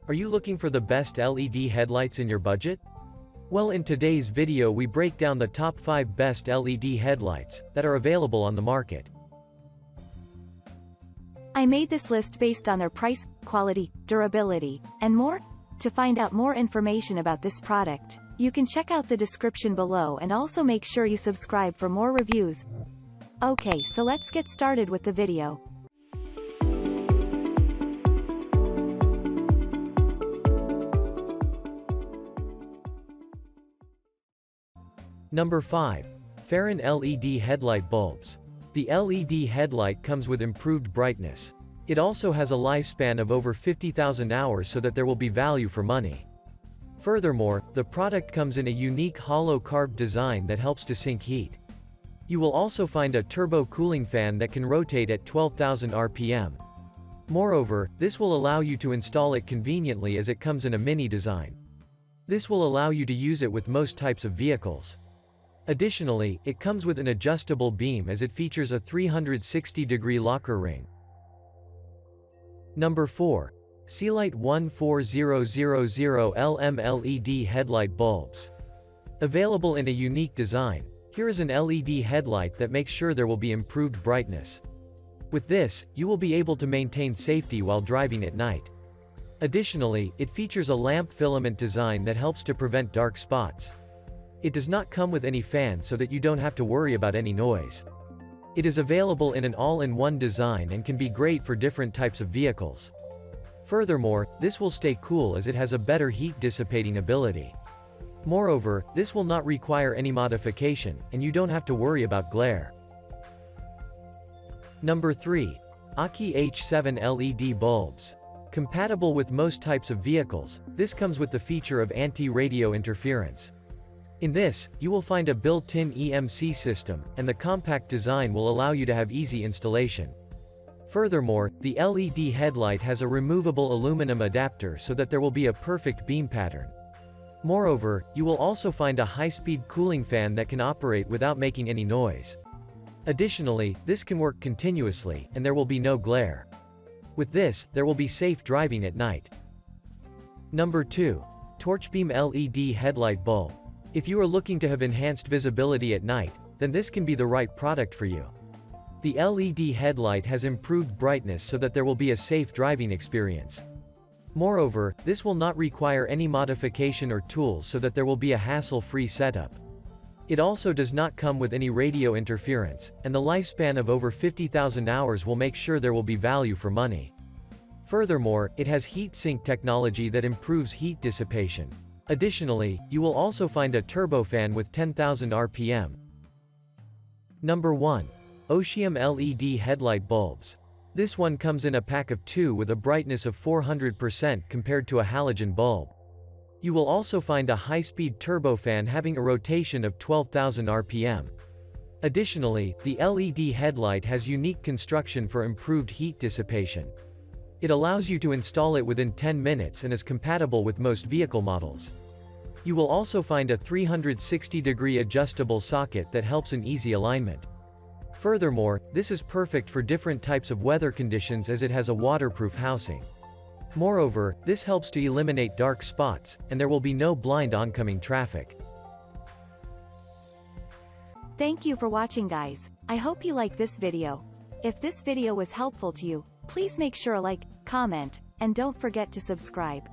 Are you looking for the best LED headlights in your budget? Well, in today's video we break down the top 5 best LED headlights that are available on the market. I made this list based on their price, quality, durability, and more. To find out more information about this product, you can check out the description below and also make sure you subscribe for more reviews. Okay, so let's get started with the video. Number 5. Farron LED Headlight Bulbs. The LED headlight comes with improved brightness. It also has a lifespan of over 50,000 hours, so that there will be value for money. Furthermore, the product comes in a unique hollow carved design that helps to sink heat. You will also find a turbo cooling fan that can rotate at 12,000 RPM. Moreover, this will allow you to install it conveniently as it comes in a mini design. This will allow you to use it with most types of vehicles. Additionally, it comes with an adjustable beam as it features a 360-degree locker ring. Number 4. Sealight 14000LM LED Headlight Bulbs. Available in a unique design, here is an LED headlight that makes sure there will be improved brightness. With this, you will be able to maintain safety while driving at night. Additionally, it features a lamp filament design that helps to prevent dark spots. It does not come with any fan, so that you don't have to worry about any noise. It is available in an all-in-one design and can be great for different types of vehicles. Furthermore, this will stay cool as it has a better heat dissipating ability. Moreover, this will not require any modification, and you don't have to worry about glare. Number 3. AKI H7 LED Bulbs. Compatible with most types of vehicles, this comes with the feature of anti-radio interference. In this, you will find a built-in EMC system, and the compact design will allow you to have easy installation. Furthermore, the LED headlight has a removable aluminum adapter so that there will be a perfect beam pattern. Moreover, you will also find a high-speed cooling fan that can operate without making any noise. Additionally, this can work continuously, and there will be no glare. With this, there will be safe driving at night. Number 2. Torchbeam LED Headlight Bulb. If you are looking to have enhanced visibility at night, then this can be the right product for you. The LED headlight has improved brightness so that there will be a safe driving experience. Moreover, this will not require any modification or tools, so that there will be a hassle-free setup. It also does not come with any radio interference, and the lifespan of over 50,000 hours will make sure there will be value for money. Furthermore, it has heat sink technology that improves heat dissipation. Additionally, you will also find a turbofan with 10,000 RPM. Number 1. Oceum LED Headlight Bulbs. This one comes in a pack of 2 with a brightness of 400% compared to a halogen bulb. You will also find a high-speed turbofan having a rotation of 12,000 RPM. Additionally, the LED headlight has unique construction for improved heat dissipation. It allows you to install it within 10 minutes and is compatible with most vehicle models. You will also find a 360-degree adjustable socket that helps in easy alignment. Furthermore, this is perfect for different types of weather conditions as it has a waterproof housing. Moreover, this helps to eliminate dark spots, and there will be no blind oncoming traffic. Thank you for watching, guys. I hope you like this video. If this video was helpful to you, please make sure to like, comment, and don't forget to subscribe.